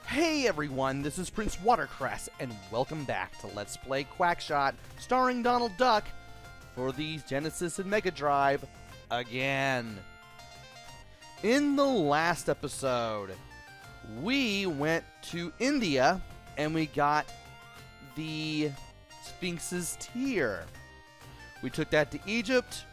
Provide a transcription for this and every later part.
Hey everyone, this is PrinceWatercress, and welcome back to Let's Play Quackshot, starring Donald Duck, for the Genesis and Mega Drive, again. In the last episode, we went to India, and we got the Sphinx's Tear. We took that to Egypt,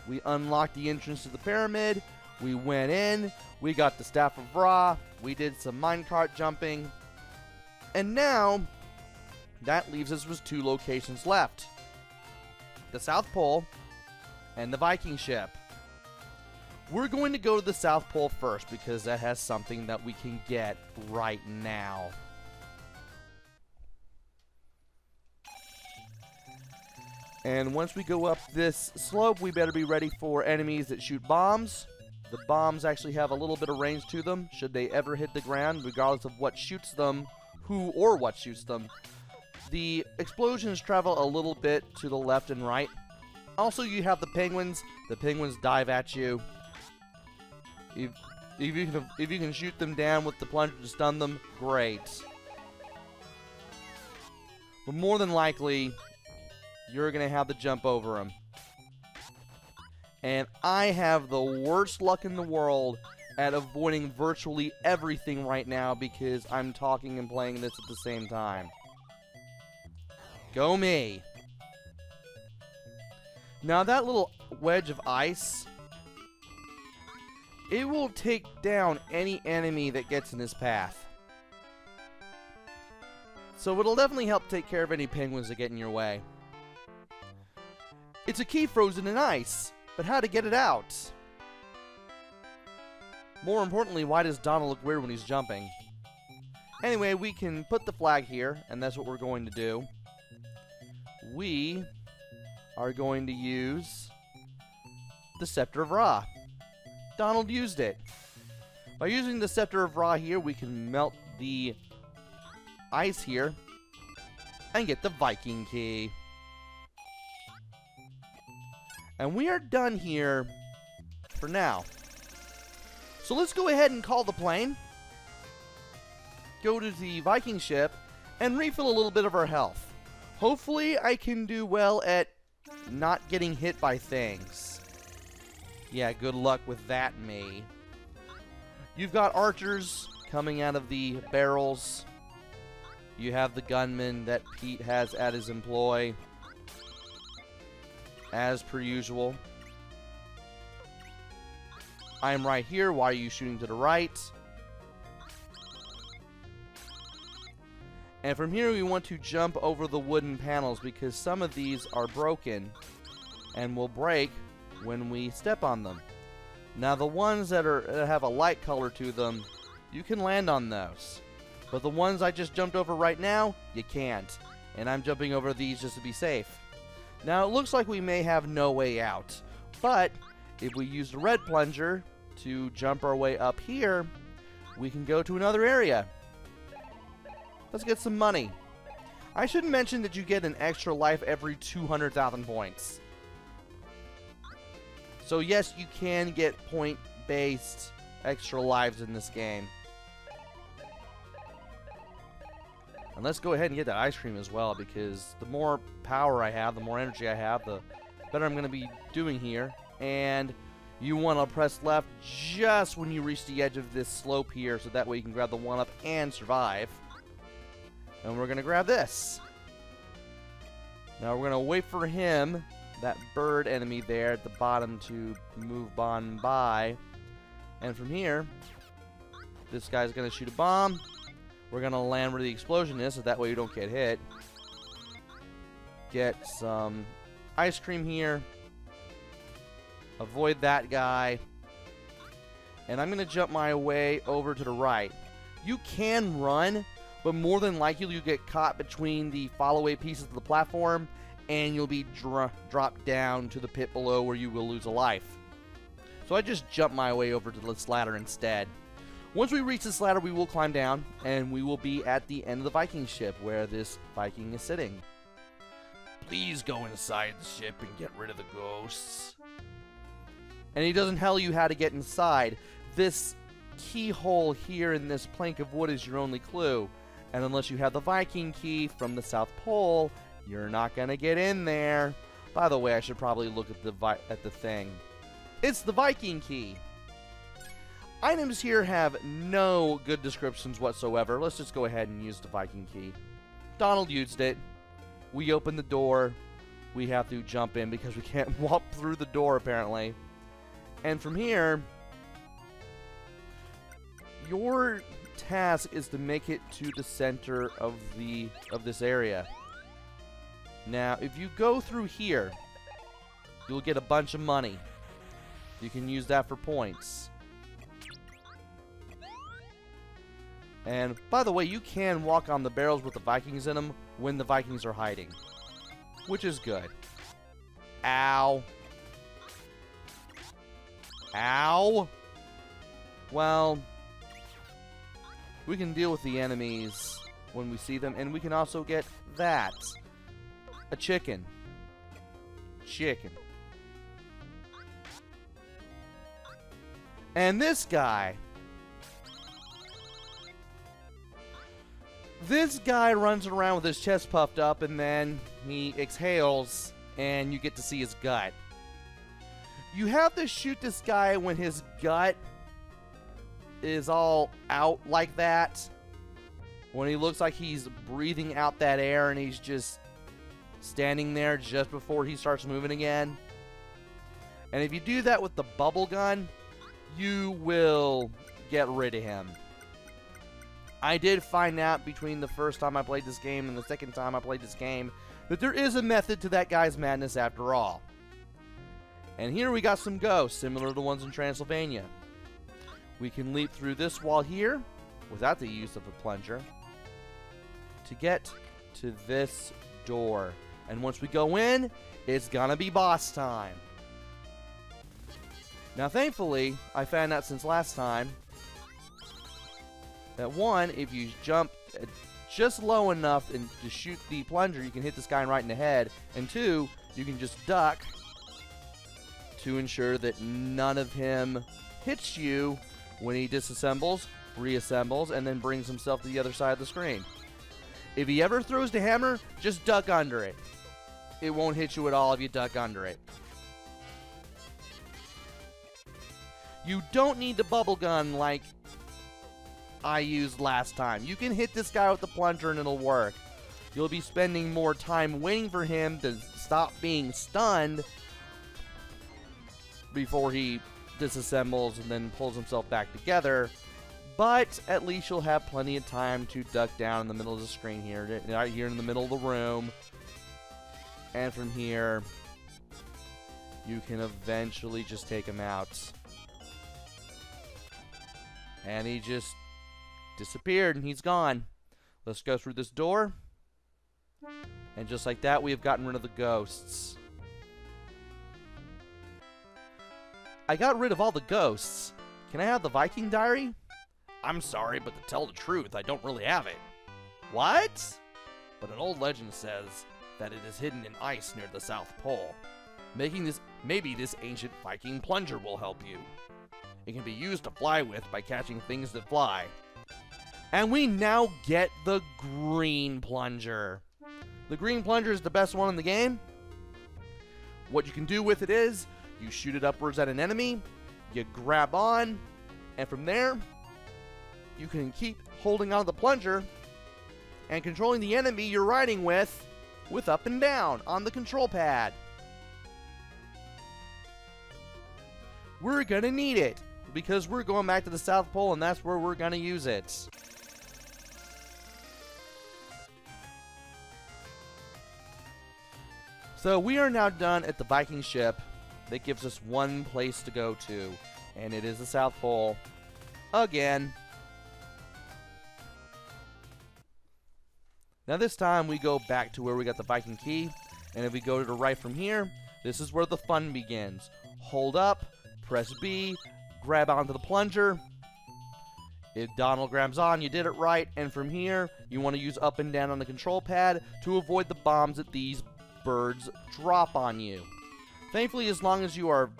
we unlocked the entrance to the pyramid, we went in, we got the Staff of Ra, we did some minecart jumping, and now that leaves us with two locations left. The South Pole and the Viking Ship. We're going to go to the South Pole first because that has something that we can get right now. And once we go up this slope, we better be ready for enemies that shoot bombs. The bombs actually have a little bit of range to them, should they ever hit the ground, regardless of what shoots them, who or what shoots them. The explosions travel a little bit to the left and right. Also, you have the penguins. The penguins dive at you. If you can shoot them down with the plunger to stun them, great. But more than likely, you're going to have to jump over them. And I have the worst luck in the world at avoiding virtually everything right now because I'm talking and playing this at the same time. Go me! Now that little wedge of ice, it will take down any enemy that gets in his path. So it'll definitely help take care of any penguins that get in your way. It's a key frozen in ice. But how to get it out? More importantly, why does Donald look weird when he's jumping? Anyway, we can put the flag here, and that's what we're going to do. We are going to use the Scepter of Ra. Donald used it. By using the Scepter of Ra here, we can melt the ice here and get the Viking key. And we are done here for now. So let's go ahead and call the plane, go to the Viking ship, and refill a little bit of our health. Hopefully I can do well at not getting hit by things. Yeah, good luck with that, me. You've got archers coming out of the barrels. You have the gunmen that Pete has at his employ. As per usual. I'm right here. Why are you shooting to the right? And from here we want to jump over the wooden panels because some of these are broken and will break when we step on them. Now the ones that have a light color to them, you can land on those. But the ones I just jumped over right now, you can't. And I'm jumping over these just to be safe. Now, it looks like we may have no way out, but if we use the red plunger to jump our way up here, we can go to another area. Let's get some money. I should mention that you get an extra life every 200,000 points. So yes, you can get point-based extra lives in this game. And let's go ahead and get that ice cream as well, because the more power I have, the more energy I have, the better I'm going to be doing here. And you want to press left just when you reach the edge of this slope here, so that way you can grab the 1-up and survive. And we're going to grab this. Now we're going to wait for him, that bird enemy there at the bottom, to move on by. And from here, this guy's going to shoot a bomb. We're going to land where the explosion is, so that way you don't get hit. Get some ice cream here. Avoid that guy. And I'm going to jump my way over to the right. You can run, but more than likely you'll get caught between the fall-away pieces of the platform, and you'll be dropped down to the pit below where you will lose a life. So I just jumped my way over to this ladder instead. Once we reach this ladder, we will climb down, and we will be at the end of the Viking ship, where this Viking is sitting. Please go inside the ship and get rid of the ghosts. And he doesn't tell you how to get inside. This keyhole here in this plank of wood is your only clue. And unless you have the Viking key from the South Pole, you're not going to get in there. By the way, I should probably look at the thing. It's the Viking key. Items here have no good descriptions whatsoever. Let's just go ahead and use the Viking key. Donald used it. We open the door. We have to jump in because we can't walk through the door apparently. And from here, your task is to make it to the center of this area. Now, if you go through here, you'll get a bunch of money. You can use that for points. And by the way, you can walk on the barrels with the Vikings in them when the Vikings are hiding, which is good. Ow. Ow. Well, we can deal with the enemies when we see them, and we can also get that. A chicken. Chicken. And this guy. This guy runs around with his chest puffed up, and then he exhales, and you get to see his gut. You have to shoot this guy when his gut is all out like that. When he looks like he's breathing out that air, and he's just standing there just before he starts moving again. And if you do that with the bubble gun, you will get rid of him. I did find out between the first time I played this game and the second time I played this game that there is a method to that guy's madness after all. And here we got some ghosts, similar to the ones in Transylvania. We can leap through this wall here, without the use of a plunger, to get to this door. And once we go in, it's gonna be boss time. Now thankfully, I found out since last time that one, if you jump just low enough to shoot the plunger, you can hit this guy right in the head. And two, you can just duck to ensure that none of him hits you when he disassembles, reassembles, and then brings himself to the other side of the screen. If he ever throws the hammer, just duck under it. It won't hit you at all if you duck under it. You don't need the bubble gun like I used last time. You can hit this guy with the plunger and it'll work. You'll be spending more time waiting for him to stop being stunned before he disassembles and then pulls himself back together. But at least you'll have plenty of time to duck down in the middle of the screen here, right here in the middle of the room. And from here, you can eventually just take him out. And he just disappeared and he's gone. Let's go through this door. And just like that, we have gotten rid of the ghosts. I got rid of all the ghosts. Can I have the Viking diary? I'm sorry, but to tell the truth, I don't really have it. What? But an old legend says that it is hidden in ice near the South Pole. Maybe this ancient Viking plunger will help you. It can be used to fly with by catching things that fly. And we now get the green plunger. The green plunger is the best one in the game. What you can do with it is, you shoot it upwards at an enemy, you grab on, and from there, you can keep holding on to the plunger and controlling the enemy you're riding with up and down on the control pad. We're gonna need it because we're going back to the South Pole and that's where we're gonna use it. So we are now done at the Viking Ship. That gives us one place to go to, and it is the South Pole again. Now this time we go back to where we got the Viking key, and if we go to the right from here, this is where the fun begins. Hold up, press B, grab onto the plunger. If Donald grabs on, you did it right, and from here, you want to use up and down on the control pad to avoid the bombs that these birds drop on you. Thankfully, as long as you are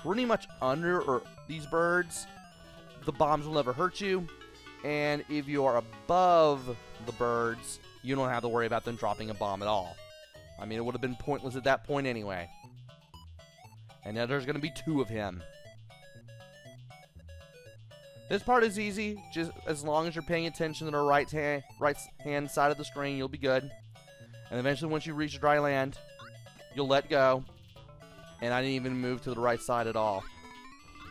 pretty much under these birds, the bombs will never hurt you. And if you are above the birds, you don't have to worry about them dropping a bomb at all. I mean, it would have been pointless at that point anyway. And now there's going to be 2 of him. This part is easy. Just as long as you're paying attention to the right hand side of the screen, you'll be good. And eventually, once you reach dry land, you'll let go. And I didn't even move to the right side at all.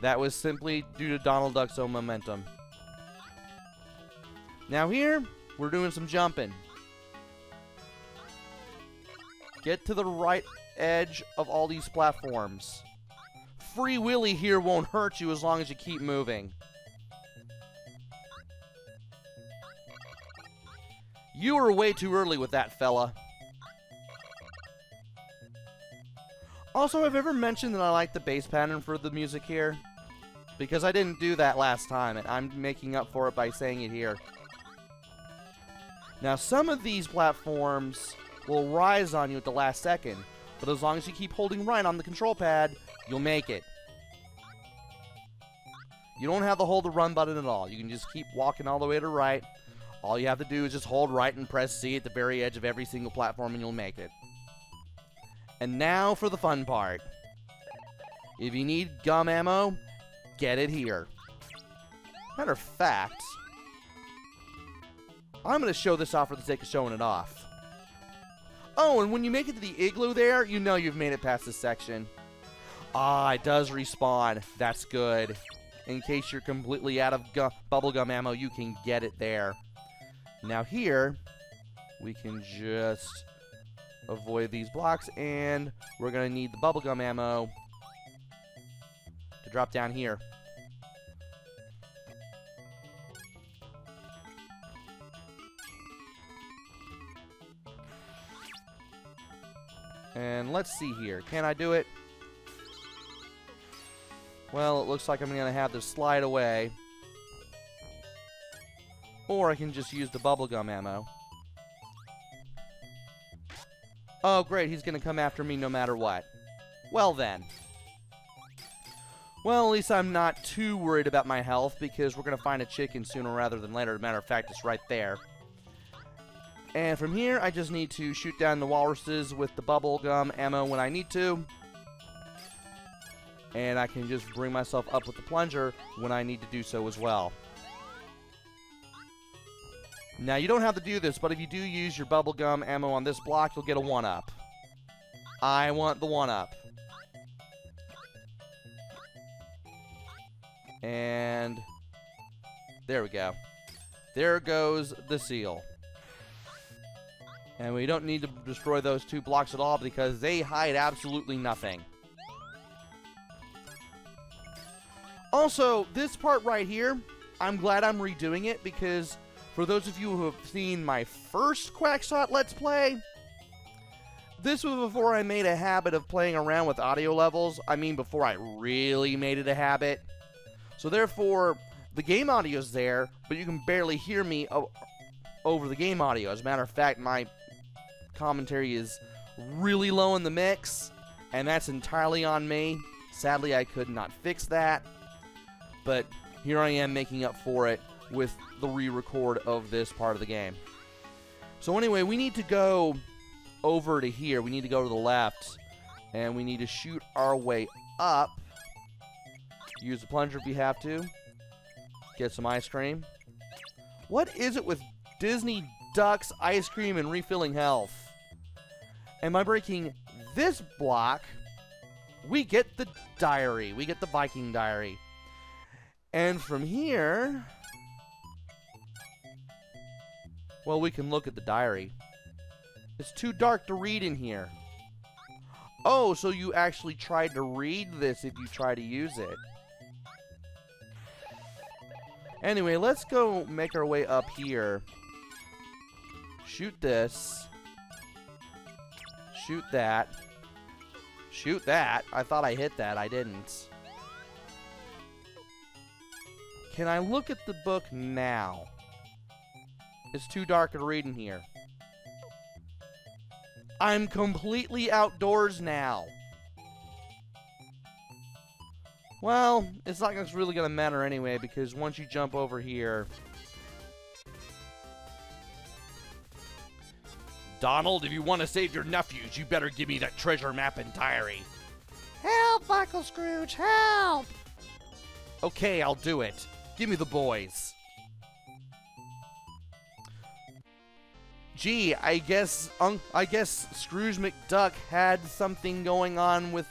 That was simply due to Donald Duck's own momentum. Now here, we're doing some jumping. Get to the right edge of all these platforms. Free Willy here won't hurt you as long as you keep moving. You were way too early with that, fella. Also, have I ever mentioned that I like the bass pattern for the music here? Because I didn't do that last time, and I'm making up for it by saying it here. Now, some of these platforms will rise on you at the last second, but as long as you keep holding right on the control pad, you'll make it. You don't have to hold the run button at all. You can just keep walking all the way to right. All you have to do is just hold right and press C at the very edge of every single platform and you'll make it. And now for the fun part. If you need gum ammo, get it here. Matter of fact, I'm going to show this off for the sake of showing it off. Oh, and when you make it to the igloo there, you know you've made it past this section. Ah, it does respawn. That's good. In case you're completely out of bubblegum ammo, you can get it there. Now here, we can just avoid these blocks, and we're going to need the bubblegum ammo to drop down here. And let's see here. Can I do it? Well, it looks like I'm going to have to slide away. Or I can just use the bubblegum ammo. Oh, great. He's going to come after me no matter what. Well, then. Well, at least I'm not too worried about my health because we're going to find a chicken sooner rather than later. As a matter of fact, it's right there. And from here, I just need to shoot down the walruses with the bubblegum ammo when I need to. And I can just bring myself up with the plunger when I need to do so as well. Now, you don't have to do this, but if you do use your bubblegum ammo on this block, you'll get a 1-up. I want the 1-up. And there we go. There goes the seal. And we don't need to destroy those 2 blocks at all because they hide absolutely nothing. Also, this part right here, I'm glad I'm redoing it because for those of you who have seen my first Quackshot Let's Play, this was before I made a habit of playing around with audio levels. I mean, before I really made it a habit. So therefore, the game audio's there, but you can barely hear me over the game audio. As a matter of fact, my commentary is really low in the mix, and that's entirely on me. Sadly, I could not fix that. But here I am making up for it with the re-record of this part of the game. So anyway, we need to go over to here. We need to go to the left, and we need to shoot our way up. Use the plunger if you have to. Get some ice cream. What is it with Disney Ducks, ice cream, and refilling health? And by breaking this block, we get the diary. We get the Viking diary. And from here, well, we can look at the diary. It's too dark to read in here. Oh, so you actually tried to read this if you try to use it. Anyway, let's go make our way up here. Shoot this. Shoot that. Shoot that. I thought I hit that. I didn't. Can I look at the book now? It's too dark to read in here. I'm completely outdoors now. Well, it's not really going to matter anyway, because once you jump over here... Donald, if you want to save your nephews, you better give me that treasure map and diary. Help, Uncle Scrooge, help! Okay, I'll do it. Give me the boys. Gee, I guess Scrooge McDuck had something going on with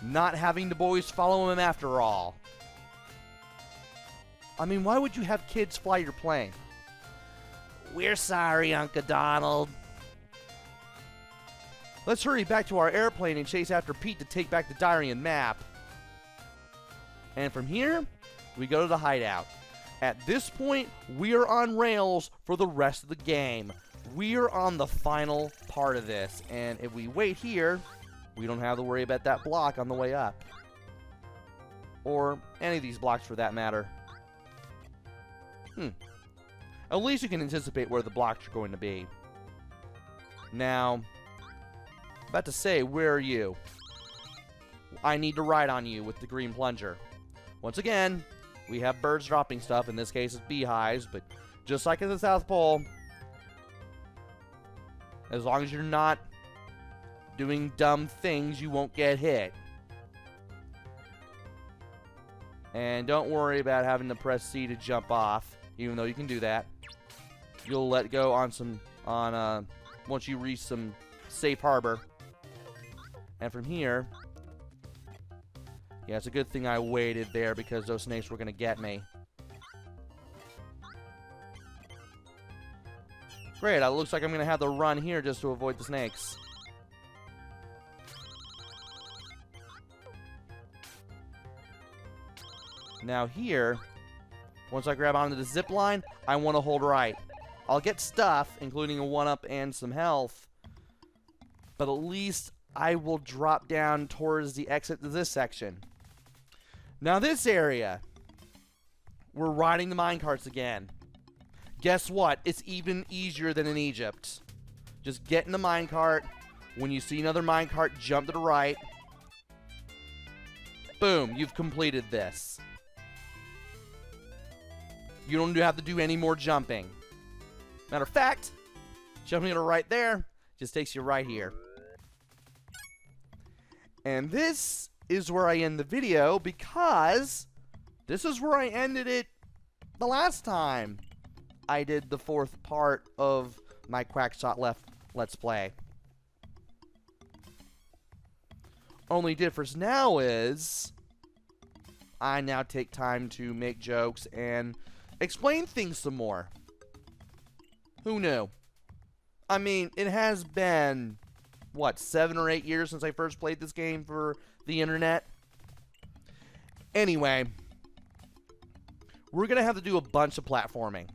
not having the boys follow him after all. I mean, why would you have kids fly your plane? We're sorry, Uncle Donald. Let's hurry back to our airplane and chase after Pete to take back the diary and map. And from here, we go to the hideout. At this point, we are on rails for the rest of the game. We are on the final part of this, and if we wait here, we don't have to worry about that block on the way up. Or any of these blocks for that matter. At least you can anticipate where the blocks are going to be. Now, about to say, where are you? I need to ride on you with the green plunger. Once again, we have birds dropping stuff. In this case, it's beehives, but just like in the South Pole, as long as you're not doing dumb things, you won't get hit. And don't worry about having to press C to jump off, even though you can do that. You'll let go on once you reach some safe harbor. And from here, yeah, it's a good thing I waited there because those snakes were going to get me. Great, it looks like I'm going to have to run here just to avoid the snakes. Now here, once I grab onto the zip line, I want to hold right. I'll get stuff, including a 1-up and some health, but at least I will drop down towards the exit to this section. Now this area, we're riding the minecarts again. Guess what? It's even easier than in Egypt. Just get in the minecart. When you see another minecart, jump to the right. Boom, you've completed this. You don't have to do any more jumping. Matter of fact, jumping to the right there just takes you right here. And this is where I end the video because this is where I ended it the last time I did the 4th part of my Quackshot Let's Play. Only difference now is I now take time to make jokes and explain things some more. Who knew? I mean, it has been, what, 7 or 8 years since I first played this game for the internet? Anyway, we're going to have to do a bunch of platforming.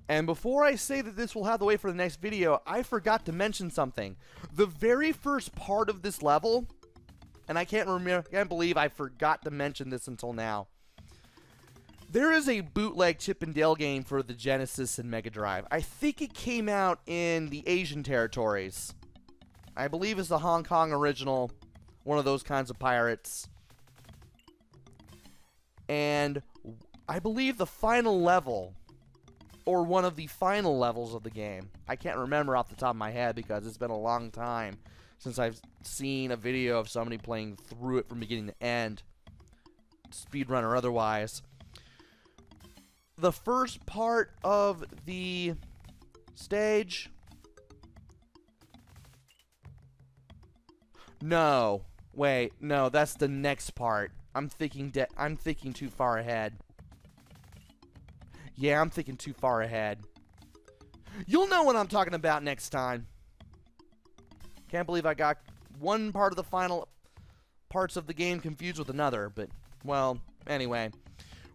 And before I say that this will have to wait for the next video, I forgot to mention something. The very first part of this level, and I can't believe I forgot to mention this until now. There is a bootleg Chip and Dale game for the Genesis and Mega Drive. I think it came out in the Asian territories. I believe it's the Hong Kong original, one of those kinds of pirates. And I believe the final level, or one of the final levels of the game, I can't remember off the top of my head because it's been a long time since I've seen a video of somebody playing through it from beginning to end, speedrun or otherwise. The first part of the stage... No. Wait, no, that's the next part. I'm thinking too far ahead. Yeah, I'm thinking too far ahead. You'll know what I'm talking about next time. Can't believe I got one part of the final parts of the game confused with another, but, well, anyway.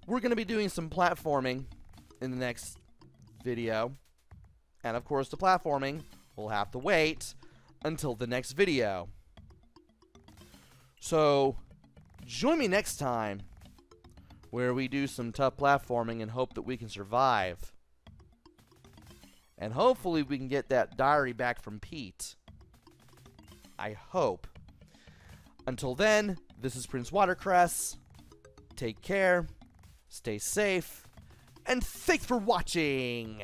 We're going to be doing some platforming in the next video. And, of course, the platforming will have to wait until the next video. So, join me next time where we do some tough platforming and hope that we can survive. And hopefully we can get that diary back from Pete. I hope. Until then, this is PrinceWatercress. Take care, stay safe, and thanks for watching!